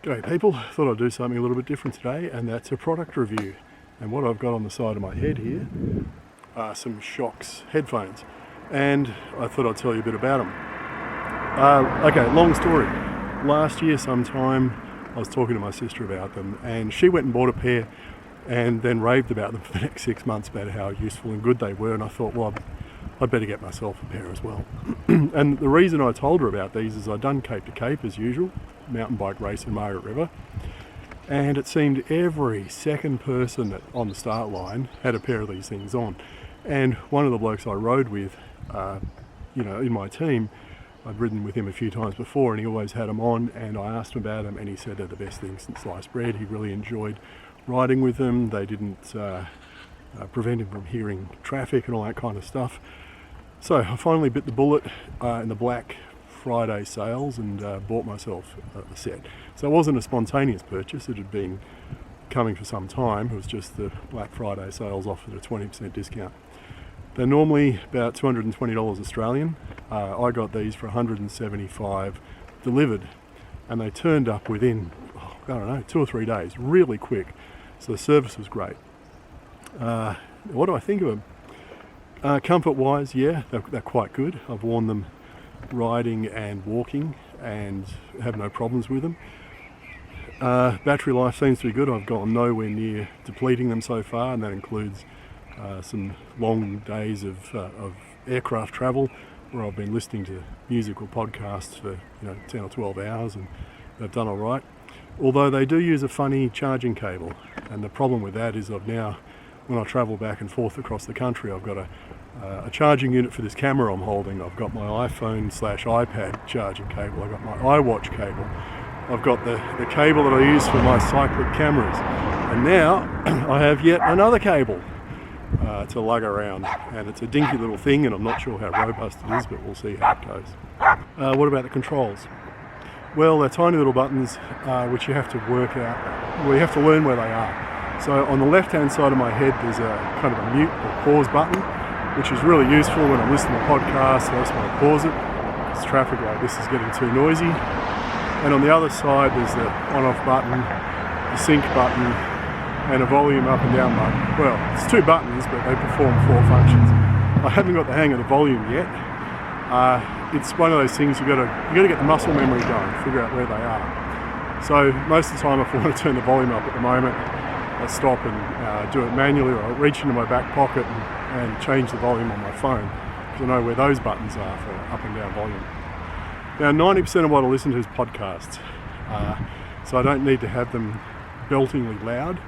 G'day people, thought I'd do something a little bit different today, and that's a product review. And what I've got on the side of my head here are some Shokz headphones, and I thought I'd tell you a bit about them. Okay, long story. Last year sometime I was talking to my sister about them, and she went and bought a pair and then raved about them for the next 6 months about how useful and good they were, and I thought, well, I'd better get myself a pair as well. And the reason I told her about these is I'd done Cape to Cape as usual, mountain bike race in Margaret River, and it seemed every second person on the start line had a pair of these things on. And one of the blokes I rode with, in my team, I'd ridden with him a few times before, and he always had them on, and I asked him about them, and he said they're the best thing since sliced bread. He really enjoyed riding with them. They didn't prevent him from hearing traffic and all that kind of stuff. So I finally bit the bullet in the Black Friday sales and bought myself a set. So it wasn't a spontaneous purchase, it had been coming for some time. It was just the Black Friday sales offered a 20% discount. They're normally about $220 Australian. I got these for $175 delivered, and they turned up within, 2 or 3 days, really quick. So the service was great. What do I think of them? Comfort-wise, yeah, they're quite good. I've worn them riding and walking and have no problems with them. Battery life seems to be good. I've gone nowhere near depleting them so far, and that includes some long days of aircraft travel where I've been listening to music or podcasts for 10 or 12 hours, and they've done all right. Although they do use a funny charging cable, and the problem with that is when I travel back and forth across the country, I've got a charging unit for this camera I'm holding. I've got my iPhone/iPad charging cable. I've got my iWatch cable. I've got the cable that I use for my cyclic cameras. And now I have yet another cable to lug around. And it's a dinky little thing, and I'm not sure how robust it is, but we'll see how it goes. What about the controls? Well, they're tiny little buttons which you have to work out. Well, you have to learn where they are. So on the left-hand side of my head, there's a kind of a mute or pause button, which is really useful when I'm listening to podcasts. I just want to pause it because traffic like this is getting too noisy. And on the other side, there's the on-off button, the sync button, and a volume up and down button. Well, it's 2 buttons, but they perform 4 functions. I haven't got the hang of the volume yet. It's one of those things you got to get the muscle memory going, figure out where they are. So most of the time, if I want to turn the volume up at the moment, I stop and do it manually, or I reach into my back pocket and change the volume on my phone, because I know where those buttons are for up and down volume. Now 90% of what I listen to is podcasts, so I don't need to have them beltingly loud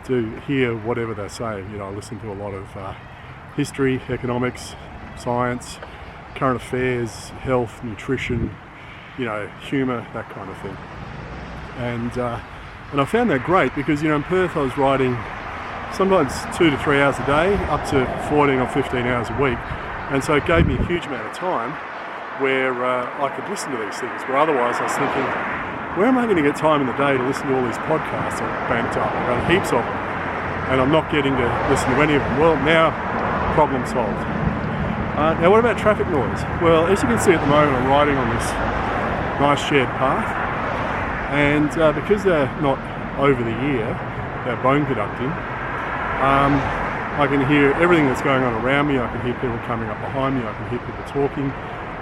to hear whatever they're saying. I listen to a lot of history, economics, science, current affairs, health, nutrition, humour, that kind of thing. And I found that great because, in Perth I was riding sometimes 2 to 3 hours a day, up to 14 or 15 hours a week. And so it gave me a huge amount of time where I could listen to these things. Where otherwise I was thinking, where am I going to get time in the day to listen to all these podcasts I've banked up? I've got heaps of them, and I'm not getting to listen to any of them. Well, now, problem solved. Now what about traffic noise? Well, as you can see at the moment, I'm riding on this nice shared path. And because they're not over the ear, they're bone conducting, I can hear everything that's going on around me. I can hear people coming up behind me. I can hear people talking.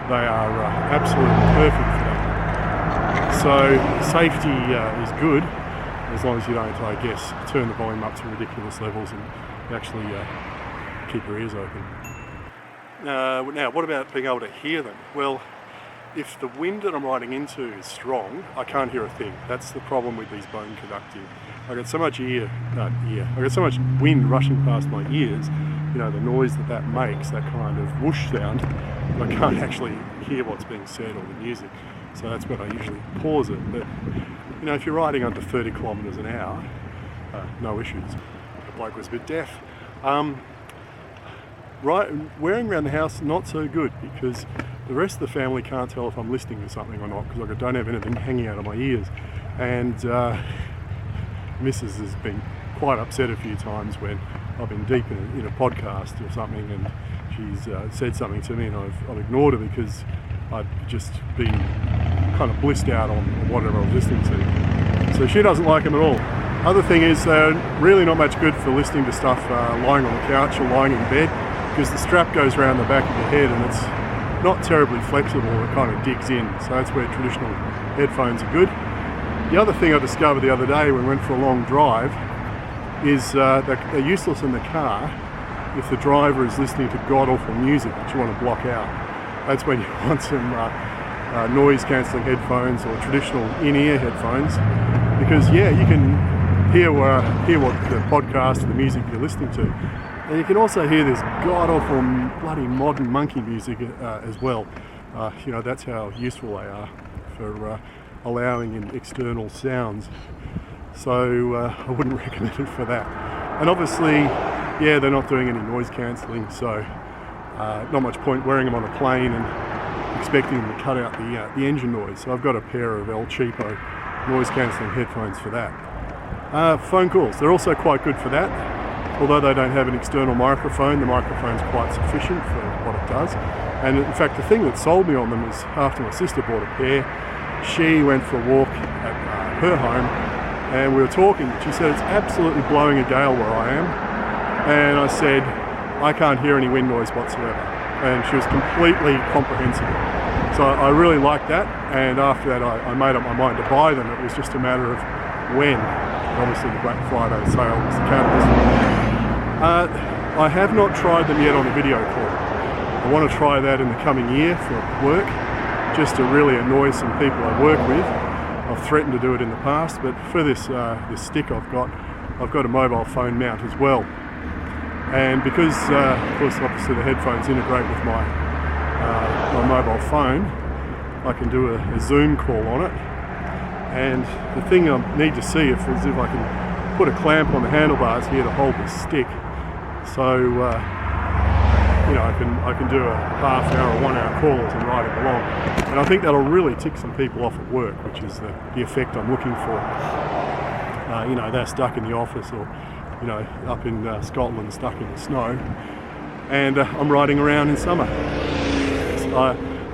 They are absolutely perfect for that. So safety is good, as long as you don't, turn the volume up to ridiculous levels and actually keep your ears open. Now, what about being able to hear them? Well, if the wind that I'm riding into is strong, I can't hear a thing. That's the problem with these bone conducting. I get so much I get so much wind rushing past my ears, the noise that makes, that kind of whoosh sound, I can't actually hear what's being said or the music. So that's when I usually pause it. But, if you're riding under 30 kilometres an hour, no issues. The bloke was a bit deaf. Wearing around the house, not so good, because the rest of the family can't tell if I'm listening to something or not, because I don't have anything hanging out of my ears. And Mrs. has been quite upset a few times when I've been deep in a podcast or something, and she's said something to me, and I've ignored her because I've just been kind of blissed out on whatever I was listening to. So she doesn't like them at all. Other thing is they're really not much good for listening to stuff lying on the couch or lying in bed, because the strap goes around the back of your head and it's not terribly flexible. It kind of digs in. So that's where traditional headphones are good. The other thing I discovered the other day when we went for a long drive is they're useless in the car if the driver is listening to god-awful music that you want to block out. That's when you want some noise-cancelling headphones or traditional in-ear headphones, because yeah, you can hear what the podcast or the music you're listening to, and you can also hear this god-awful bloody modern monkey music as well. You know, that's how useful they are for allowing in external sounds. So I wouldn't recommend it for that. And obviously, yeah, they're not doing any noise cancelling, so not much point wearing them on a plane and expecting them to cut out the engine noise. So I've got a pair of El Cheapo noise cancelling headphones for that. Phone calls, they're also quite good for that. Although they don't have an external microphone, the microphone's quite sufficient for what it does. And in fact, the thing that sold me on them was after my sister bought a pair, she went for a walk at her home, and we were talking. She said, it's absolutely blowing a gale where I am. And I said, I can't hear any wind noise whatsoever. And she was completely comprehensible. So I really liked that. And after that, I made up my mind to buy them. It was just a matter of when. Obviously the Black Friday sale was the catalyst. I have not tried them yet on a video call. I want to try that in the coming year for work, just to really annoy some people I work with. I've threatened to do it in the past, but for this stick I've got a mobile phone mount as well. And because, of course, obviously the headphones integrate with my mobile phone, I can do a Zoom call on it. And the thing I need to see is if I can put a clamp on the handlebars here to hold the stick. So, you know, I can do a half hour or 1 hour call as I'm riding along. And I think that'll really tick some people off at work, which is the effect I'm looking for. You know, they're stuck in the office, or, you know, up in Scotland, stuck in the snow. And I'm riding around in summer.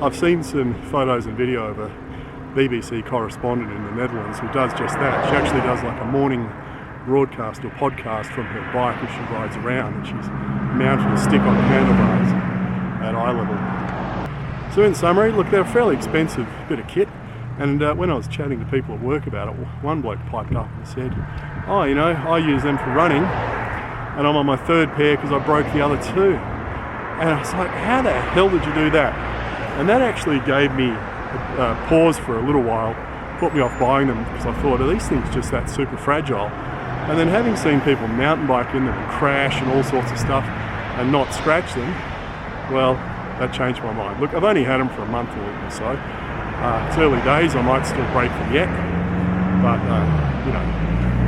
I've seen some photos and video of a BBC correspondent in the Netherlands who does just that. She actually does like a morning broadcast or podcast from her bike as she rides around, and she's mounted a stick on the handlebars at eye level. So in summary, look, they're a fairly expensive bit of kit, and when I was chatting to people at work about it, one bloke piped up and said, oh, you know, I use them for running, and I'm on my third pair because I broke the other two. And I was like, how the hell did you do that? And that actually gave me pause for a little while, put me off buying them, because I thought, are these things just that super fragile? And then having seen people mountain bike in them and crash and all sorts of stuff and not scratch them, well, that changed my mind. Look, I've only had them for a month or so. It's early days, I might still break them yet, but you know,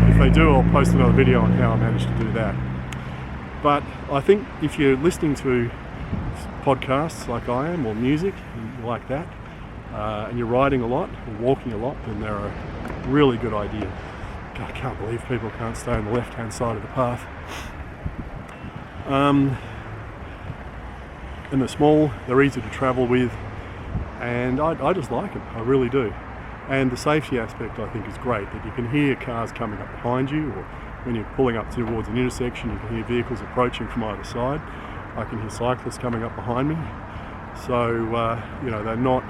if they do, I'll post another video on how I managed to do that. But I think if you're listening to podcasts like I am, or music, and you like that, and you're riding a lot or walking a lot, then they're a really good idea. God, I can't believe people can't stay on the left-hand side of the path. And they're small, they're easy to travel with, and I just like them, I really do. And the safety aspect I think is great, that you can hear cars coming up behind you, or when you're pulling up towards an intersection you can hear vehicles approaching from either side. I can hear cyclists coming up behind me. So, you know, they're not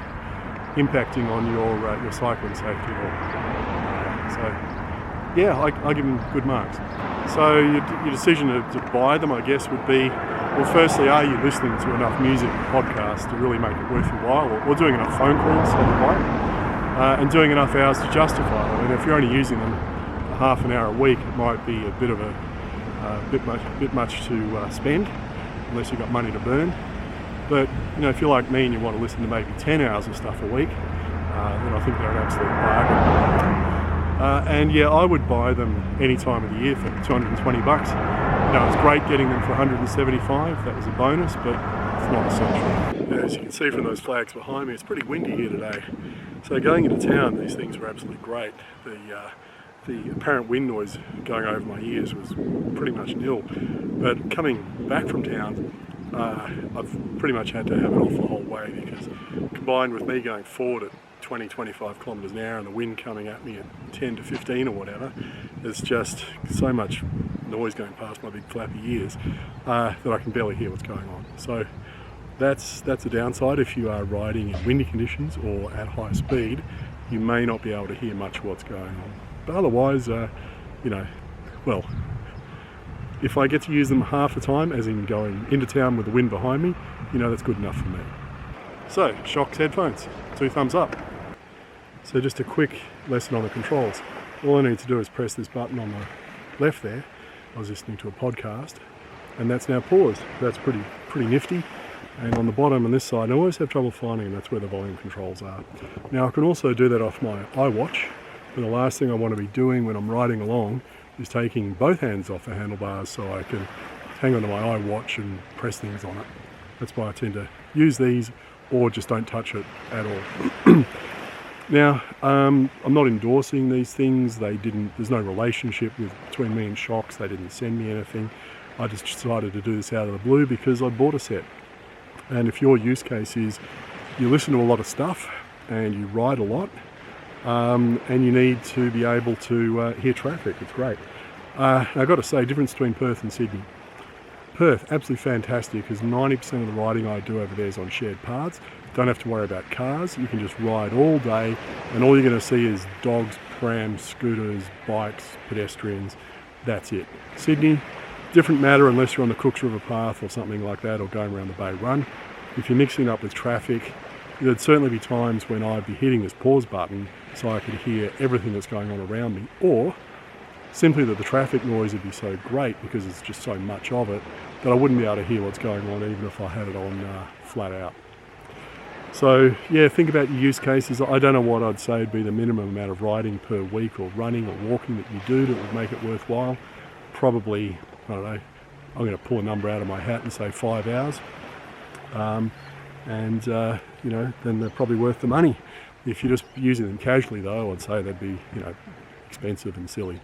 impacting on your cycling safety at all. So, yeah, I give them good marks. So your decision to buy them, I guess, would be, well, firstly, are you listening to enough music and podcasts to really make it worth your while, or doing enough phone calls on the bike, and doing enough hours to justify it? I mean, if you're only using them a half an hour a week, it might be a bit of bit much to spend, unless you've got money to burn. But, you know, if you're like me and you want to listen to maybe 10 hours of stuff a week, then I think they're an absolute bargain. And yeah, I would buy them any time of the year for $220. You know, it's great getting them for $175. That was a bonus, but it's not essential. Yeah, as you can see from those flags behind me, it's pretty windy here today. So going into town, these things were absolutely great. The apparent wind noise going over my ears was pretty much nil. But coming back from town, I've pretty much had to have it off the whole way, because combined with me going forward at 20, 25 kilometres an hour and the wind coming at me at 10 to 15 or whatever, there's just so much noise going past my big flappy ears that I can barely hear what's going on. So that's a downside. If you are riding in windy conditions or at high speed, you may not be able to hear much of what's going on. But otherwise, well, if I get to use them half the time, as in going into town with the wind behind me, that's good enough for me. So, Shokz headphones, 2 thumbs up. So just a quick lesson on the controls. All I need to do is press this button on the left there. I was listening to a podcast, and that's now paused. That's pretty nifty. And on the bottom on this side, I always have trouble finding them. That's where the volume controls are. Now I can also do that off my iWatch, but the last thing I want to be doing when I'm riding along is taking both hands off the handlebars so I can hang onto my iWatch and press things on it. That's why I tend to use these or just don't touch it at all. Now, I'm not endorsing these things. There's no relationship between me and Shokz. They didn't send me anything. I just decided to do this out of the blue because I bought a set. And if your use case is you listen to a lot of stuff and you ride a lot, and you need to be able to hear traffic, it's great. I've got to say, difference between Perth and Sydney. Perth, absolutely fantastic, because 90% of the riding I do over there is on shared paths. Don't have to worry about cars. You can just ride all day, and all you're going to see is dogs, prams, scooters, bikes, pedestrians. That's it. Sydney, different matter unless you're on the Cooks River Path or something like that, or going around the Bay Run. If you're mixing it up with traffic, there'd certainly be times when I'd be hitting this pause button so I could hear everything that's going on around me, or simply that the traffic noise would be so great because it's just so much of it that I wouldn't be able to hear what's going on even if I had it on flat out. So yeah, think about your use cases. I don't know what I'd say would be the minimum amount of riding per week or running or walking that you do that would make it worthwhile. Probably, I don't know, I'm going to pull a number out of my hat and say 5 hours. Then they're probably worth the money. If you're just using them casually though, I'd say they'd be, expensive and silly.